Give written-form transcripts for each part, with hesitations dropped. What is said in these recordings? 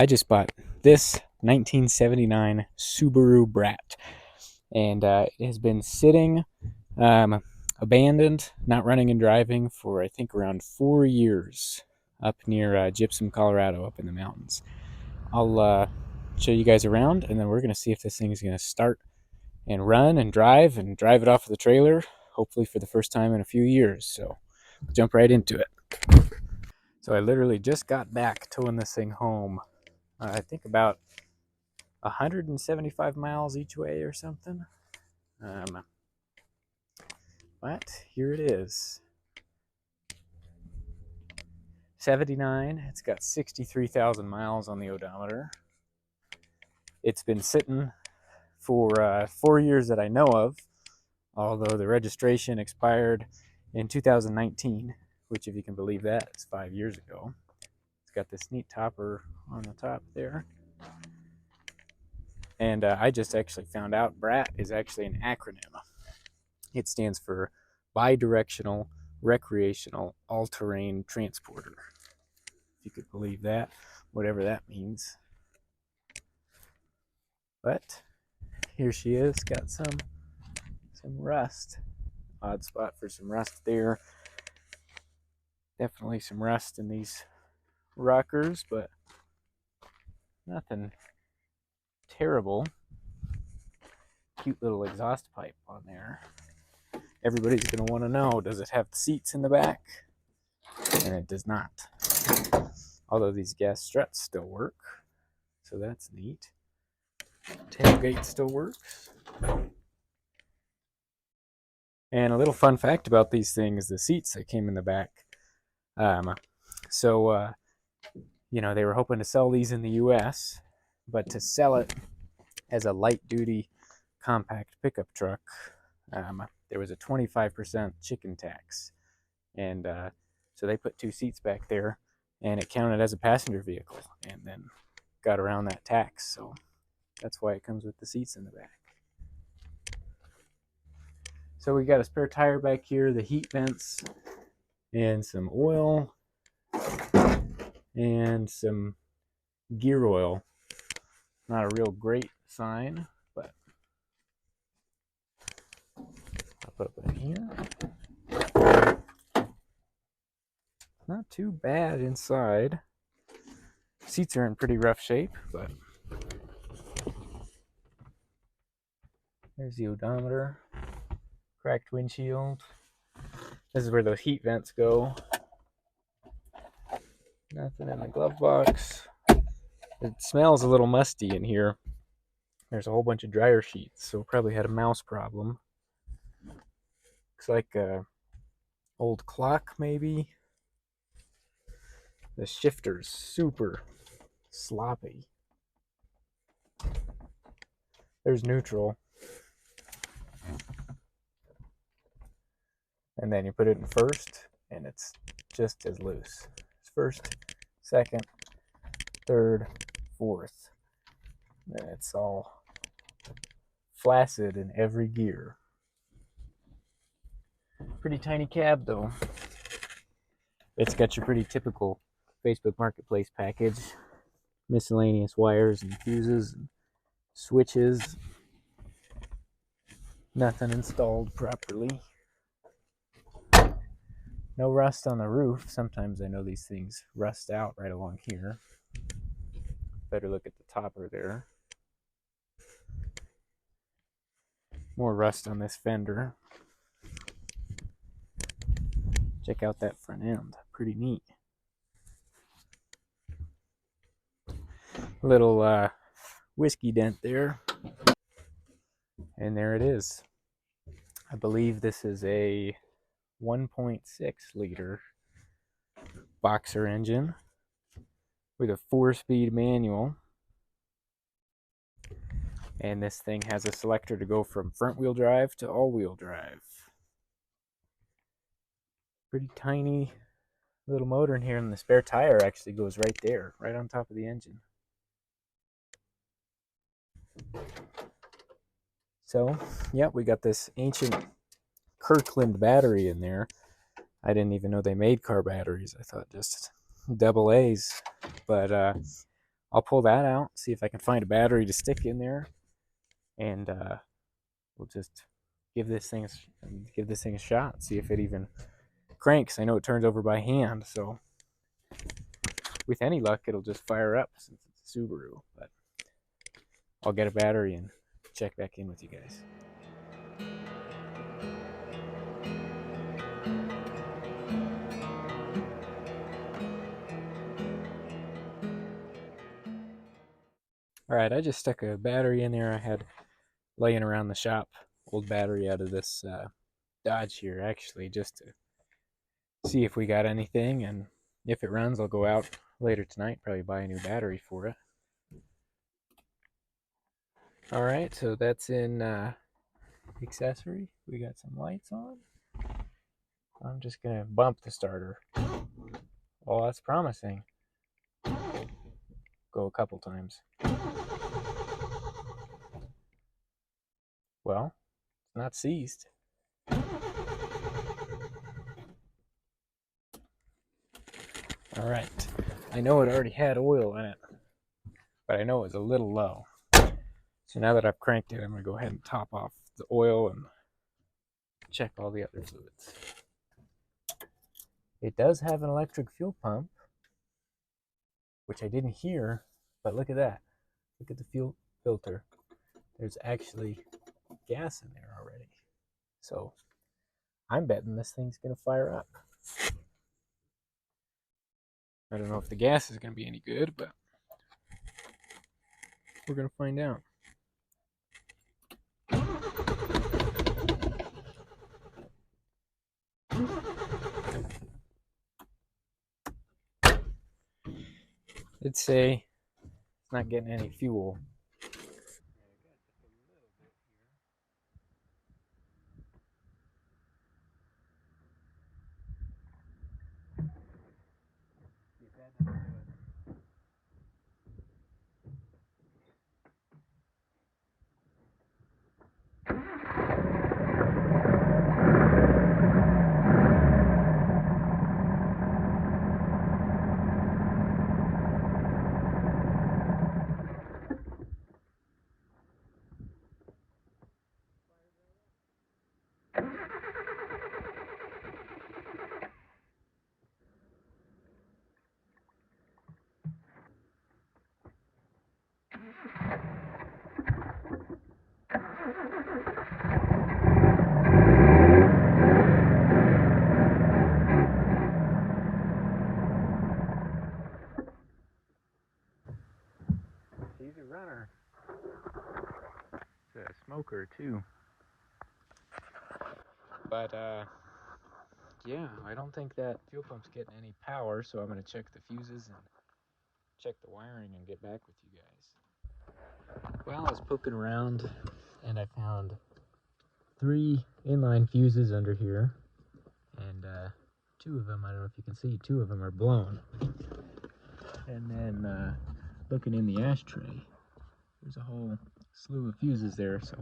I just bought this 1979 Subaru BRAT, and it has been sitting abandoned, not running and driving for I think around 4 years up near Gypsum, Colorado, up in the mountains. I'll show you guys around, and then we're going to see if this thing is going to start and run and drive it off of the trailer, hopefully for the first time in a few years. So jump right into it. So I literally just got back towing this thing home. I think about 175 miles each way or something. But here it is. 79. It's got 63,000 miles on the odometer. It's been sitting for 4 years that I know of, although the registration expired in 2019, which, if you can believe that, is 5 years ago. It's got this neat topper on the top there. And I just actually found out BRAT is actually an acronym. It stands for Bidirectional Recreational All-Terrain Transporter. If you could believe that, whatever that means. But here she is, got some rust. Odd spot for some rust there. Definitely some rust in these rockers, but nothing terrible. Cute little exhaust pipe on there. Everybody's going to want to know, does it have seats in the back? And it does not. Although these gas struts still work, so that's neat. Tailgate still works. And a little fun fact about these things, the seats that came in the back. They were hoping to sell these in the U.S., but to sell it as a light-duty compact pickup truck, there was a 25% chicken tax. And so they put 2 seats back there, and it counted as a passenger vehicle, and then got around that tax. So that's why it comes with the seats in the back. So we got a spare tire back here, the heat vents, and some oil, and some gear oil. Not a real great sign, but I'll put it in here. Not too bad inside. Seats are in pretty rough shape, but there's the odometer. Cracked windshield. This is where those heat vents go. Nothing in the glove box. It smells a little musty in here. There's a whole bunch of dryer sheets, so probably had a mouse problem. Looks like a old clock, maybe. The shifter's super sloppy. There's neutral. And then you put it in first, and it's just as loose. It's first, second, third, fourth. And it's all flaccid in every gear. Pretty tiny cab, though. It's got your pretty typical Facebook Marketplace package. Miscellaneous wires and fuses and switches. Nothing installed properly. No rust on the roof. Sometimes I know these things rust out right along here. Better look at the topper there. More rust on this fender. Check out that front end. Pretty neat. Little whiskey dent there. And there it is. I believe this is a 1.6 liter boxer engine with a 4-speed manual. And this thing has a selector to go from front wheel drive to all wheel drive. Pretty tiny little motor in here, and the spare tire actually goes right there, right on top of the engine. So, yeah, we got this ancient Kirkland battery in there. I didn't even know they made car batteries. I thought just double A's. But I'll pull that out, see if I can find a battery to stick in there, and we'll just give this thing a shot, see if it even cranks. I know it turns over by hand, so with any luck, it'll just fire up since it's a Subaru. But I'll get a battery and check back in with you guys. All right, I just stuck a battery in there I had laying around the shop. Old battery out of this Dodge here, actually, just to see if we got anything. And if it runs, I'll go out later tonight, probably buy a new battery for it. All right, so that's in accessory. We got some lights on. I'm just going to bump the starter. Oh, that's promising. Go a couple times. Well, it's not seized. All right. I know it already had oil in it, but I know it was a little low. So now that I've cranked it, I'm going to go ahead and top off the oil and check all the other fluids. It does have an electric fuel pump, which I didn't hear, but look at that. Look at the fuel filter. There's actually gas in there already. So I'm betting this thing's going to fire up. I don't know if the gas is going to be any good, but we're going to find out. It'd say it's not getting any fuel. He's a runner. He's a smoker too. But yeah, I don't think that fuel pump's getting any power, so I'm gonna check the fuses and check the wiring and get back with you guys. Well, I was poking around and I found 3 inline fuses under here, and 2 of them, I don't know if you can see, 2 of them are blown. And then looking in the ashtray, there's a whole slew of fuses there. So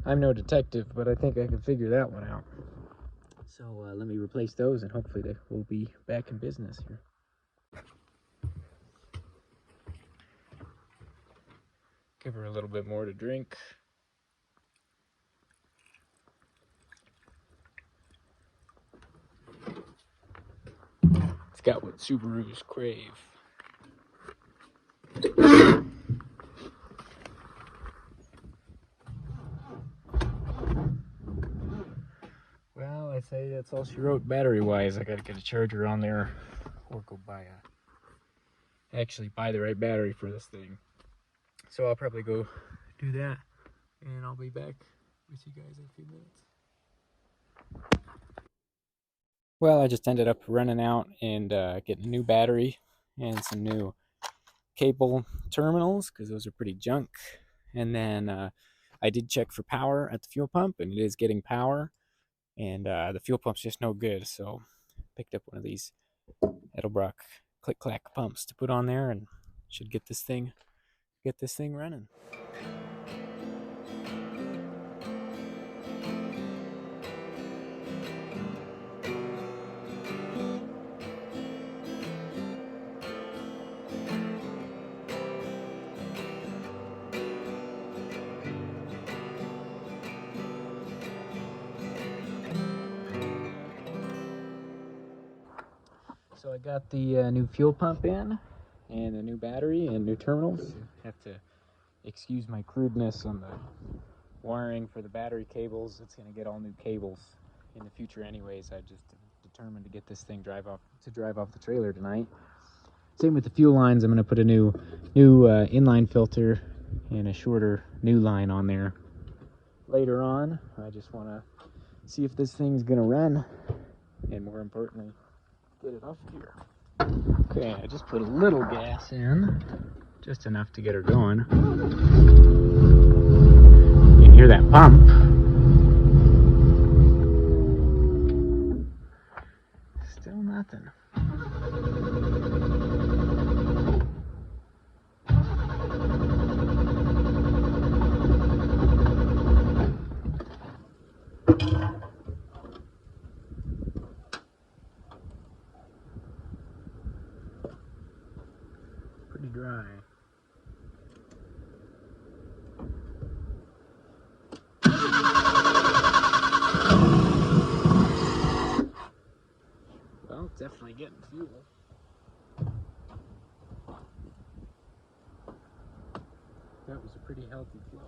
I'm no detective, but I think I can figure that one out. So let me replace those, and hopefully they will be back in business here. Give her a little bit more to drink. It's got what Subarus crave. Well, I'd say that's all she wrote battery-wise. I gotta get a charger on there, or go buy actually buy the right battery for this thing. So I'll probably go do that, and I'll be back with you guys in a few minutes. Well, I just ended up running out and getting a new battery and some new cable terminals, because those are pretty junk. And then I did check for power at the fuel pump, and it is getting power, and the fuel pump's just no good. So picked up one of these Edelbrock click-clack pumps to put on there, and should get this thing running. I got the new fuel pump in, and a new battery, and new terminals. Have to excuse my crudeness on the wiring for the battery cables. It's going to get all new cables in the future anyways. I just determined to get this thing drive off the trailer tonight. Same with the fuel lines. I'm going to put a new inline filter and a shorter new line on there later on. I just want to see if this thing's going to run, and more importantly, get it off here. Okay, I just put a little gas in, just enough to get her going. You can hear that pump. Still nothing. Pretty dry. Well, definitely getting fuel. That was a pretty healthy flow.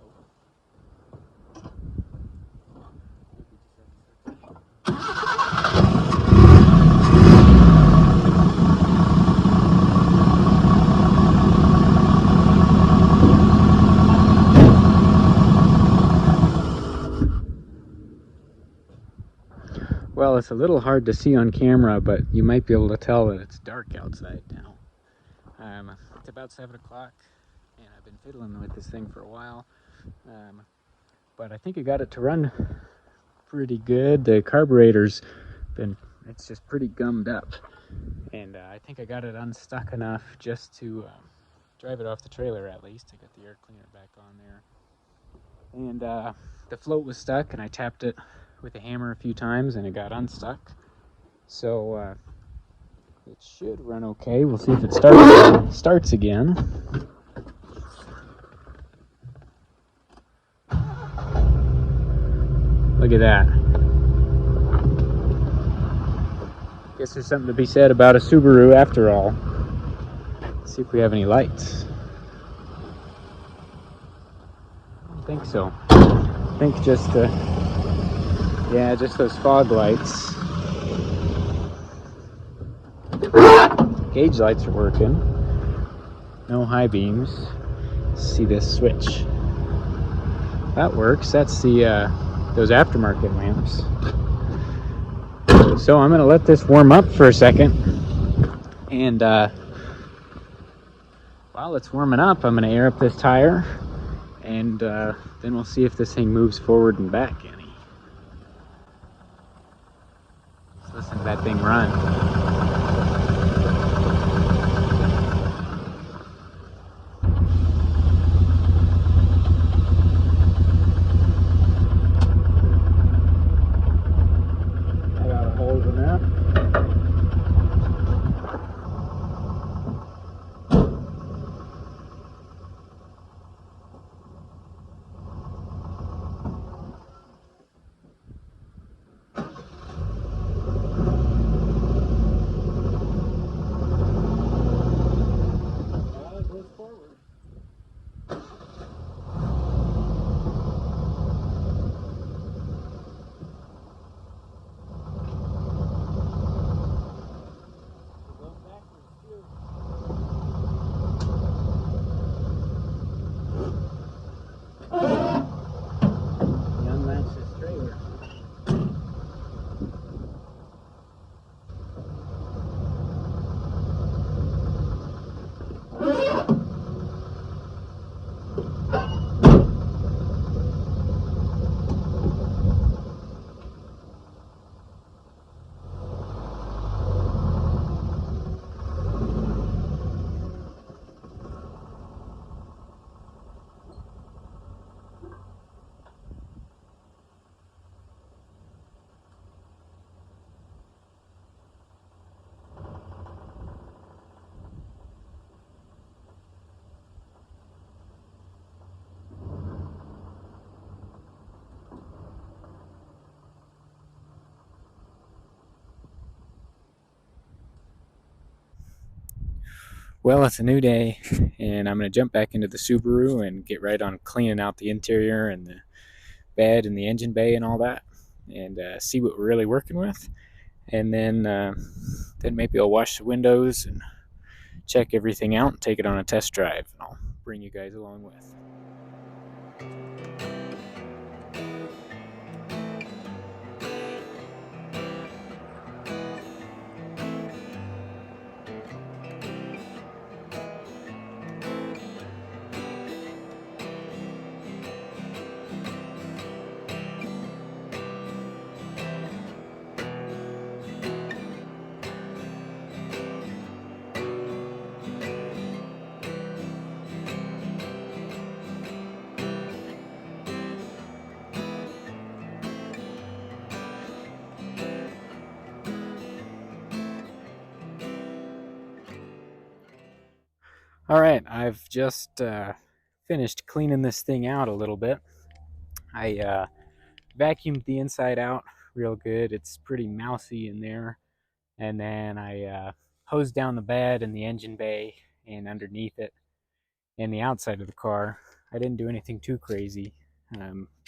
Well, it's a little hard to see on camera, but you might be able to tell that it's dark outside now. It's about 7 o'clock, and I've been fiddling with this thing for a while. But I think I got it to run pretty good. The carburetor's it's just pretty gummed up. And I think I got it unstuck enough just to drive it off the trailer at least. I got the air cleaner back on there. And the float was stuck, and I tapped it with a hammer a few times, and it got unstuck. So it should run okay. We'll see if it starts again. Look at that. Guess there's something to be said about a Subaru after all. Let's see if we have any lights. I don't think so. I think just just those fog lights. Gauge lights are working. No high beams. Let's see this switch. That works. That's the those aftermarket lamps. So I'm going to let this warm up for a second. And while it's warming up, I'm going to air up this tire. And then we'll see if this thing moves forward and back any. Let's listen to that thing run. I got a hold in there. Well, it's a new day, and I'm going to jump back into the Subaru and get right on cleaning out the interior and the bed and the engine bay and all that, and see what we're really working with. And then maybe I'll wash the windows and check everything out and take it on a test drive, and I'll bring you guys along with. All right, I've just finished cleaning this thing out a little bit. I vacuumed the inside out real good. It's pretty mousy in there. And then I hosed down the bed and the engine bay and underneath it and the outside of the car. I didn't do anything too crazy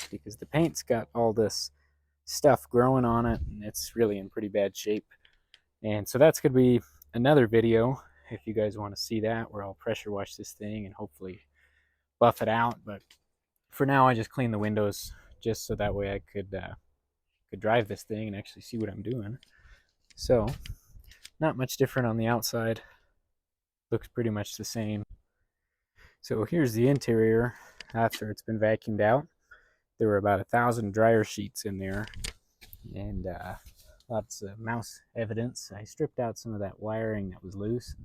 because the paint's got all this stuff growing on it and it's really in pretty bad shape. And so that's going to be another video if you guys want to see that, where I'll pressure wash this thing and hopefully buff it out. But for now, I just clean the windows just so that way I could drive this thing and actually see what I'm doing. So not much different on the outside. Looks pretty much the same. So here's the interior after it's been vacuumed out. There were about 1,000 dryer sheets in there and lots of mouse evidence. I stripped out some of that wiring that was loose,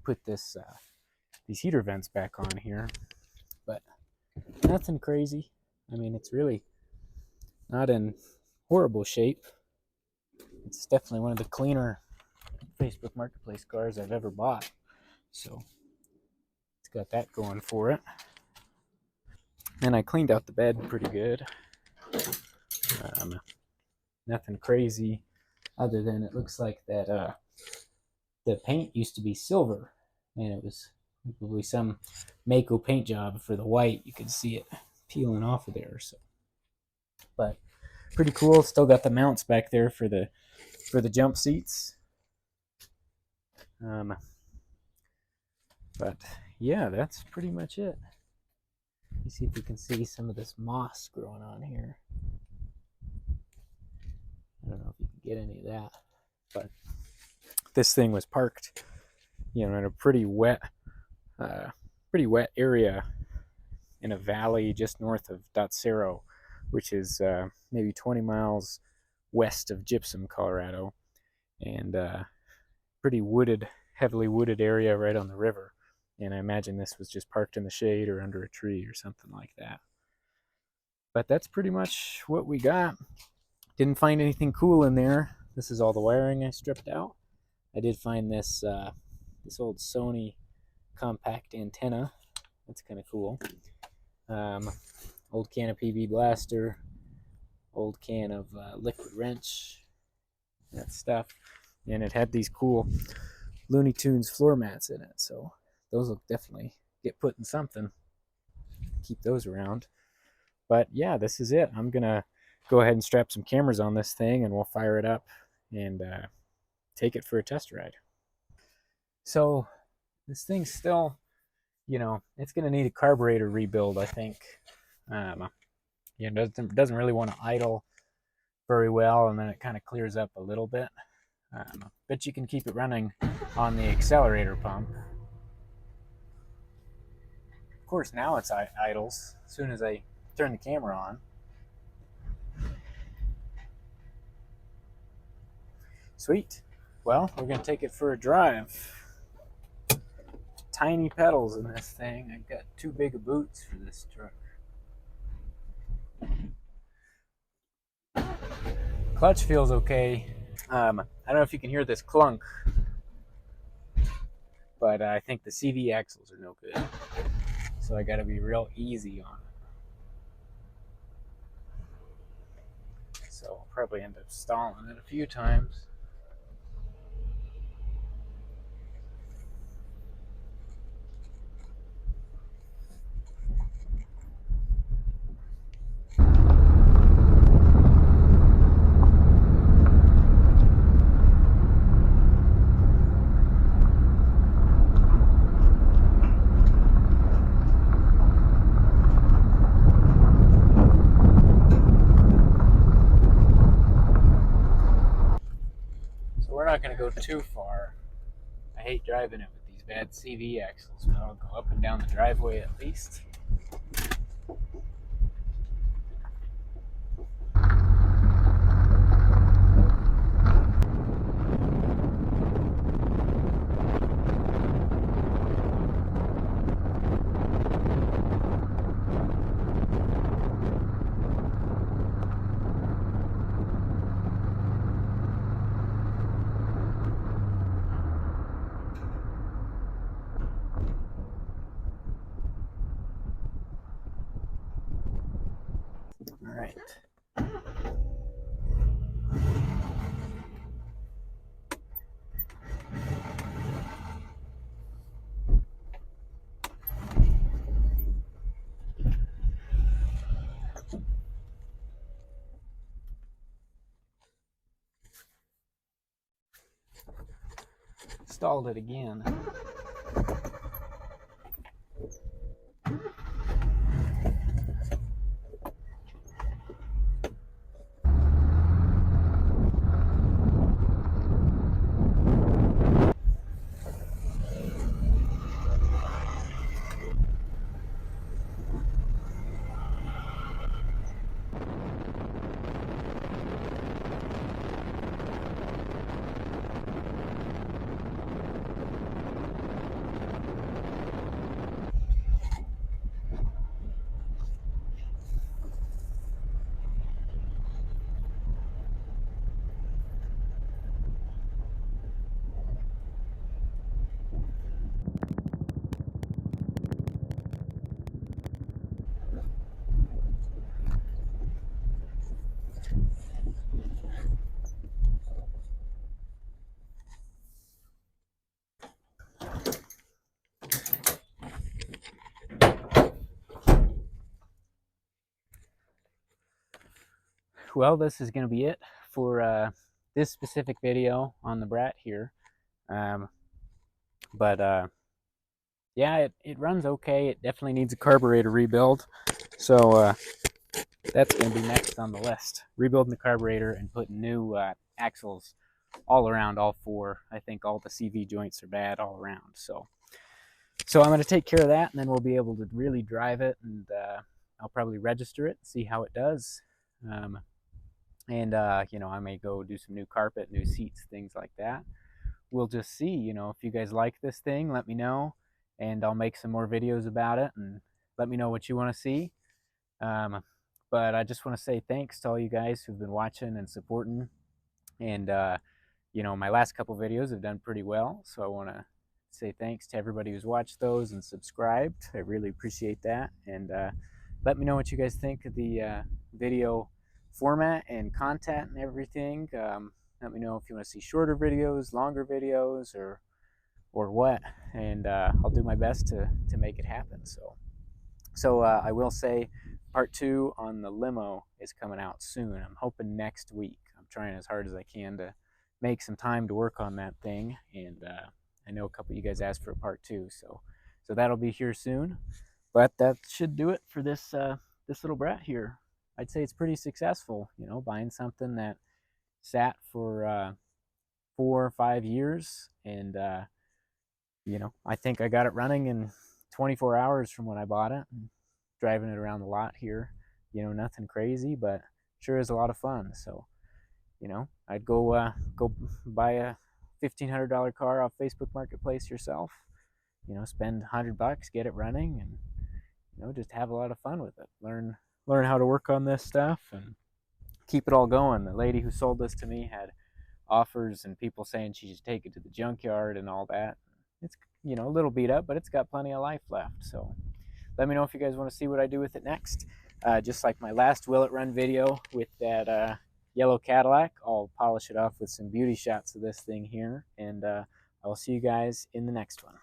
put these heater vents back on here, but nothing crazy. I mean, it's really not in horrible shape. It's definitely one of the cleaner Facebook Marketplace cars I've ever bought. So it's got that going for it. And I cleaned out the bed pretty good. Nothing crazy other than it looks like that the paint used to be silver and it was probably some Mako paint job for the white. You could see it peeling off of there. So, but pretty cool. Still got the mounts back there for the jump seats. But yeah, that's pretty much it. Let me see if we can see some of this moss growing on here. I don't know if you can get any of that, but this thing was parked, in a pretty wet area in a valley just north of Dotsero, which is maybe 20 miles west of Gypsum, Colorado, and pretty wooded, heavily wooded area right on the river. And I imagine this was just parked in the shade or under a tree or something like that. But that's pretty much what we got. Didn't find anything cool in there. This is all the wiring I stripped out. I did find this old Sony compact antenna. That's kind of cool. Old can of PB Blaster, old can of liquid wrench, that stuff. And it had these cool Looney Tunes floor mats in it. So those will definitely get put in something. Keep those around. But yeah, this is it. I'm going to go ahead and strap some cameras on this thing and we'll fire it up and take it for a test ride. So this thing's still, it's going to need a carburetor rebuild, I think. Doesn't really want to idle very well, and then it kind of clears up a little bit. But you can keep it running on the accelerator pump. Of course, now it's idles as soon as I turn the camera on. Sweet. Well, we're going to take it for a drive. Tiny pedals in this thing. I've got too big of boots for this truck. Clutch feels okay. I don't know if you can hear this clunk, but I think the CV axles are no good. So I got to be real easy on it. So I'll probably end up stalling it a few times. going to go too far. I hate driving it with these bad CV axles, but I'll go up and down the driveway at least. All right. Stalled it again. Well, this is going to be it for this specific video on the Brat here. But yeah, it runs okay. It definitely needs a carburetor rebuild. So that's going to be next on the list. Rebuilding the carburetor and putting new axles all around all four. I think all the CV joints are bad all around. So I'm going to take care of that, and then we'll be able to really drive it, and I'll probably register it, see how it does. And I may go do some new carpet, new seats, things like that. We'll just see. If you guys like this thing, let me know, and I'll make some more videos about it, and let me know what you want to see. But I just want to say thanks to all you guys who've been watching and supporting. And my last couple videos have done pretty well, so I want to say thanks to everybody who's watched those and subscribed. I really appreciate that. And let me know what you guys think of the video format and content and everything. Let me know if you want to see shorter videos, longer videos, or what, and I'll do my best to make it happen. So I will say part 2 on the limo is coming out soon. I'm hoping next week. I'm trying as hard as I can to make some time to work on that thing, and I know a couple of you guys asked for a part 2, so that'll be here soon. But that should do it for this little Brat here. I'd say it's pretty successful, buying something that sat for 4 or 5 years, and I think I got it running in 24 hours from when I bought it, and driving it around the lot here. Nothing crazy, but sure is a lot of fun. So I'd go buy a $1,500 car off Facebook Marketplace yourself. Spend $100, get it running, and just have a lot of fun with it. Learn how to work on this stuff and keep it all going. The lady who sold this to me had offers and people saying she should take it to the junkyard and all that. It's a little beat up, but it's got plenty of life left. So let me know if you guys want to see what I do with it next. Just like my last Will It Run video with that yellow Cadillac, I'll polish it off with some beauty shots of this thing here, and I will see you guys in the next one.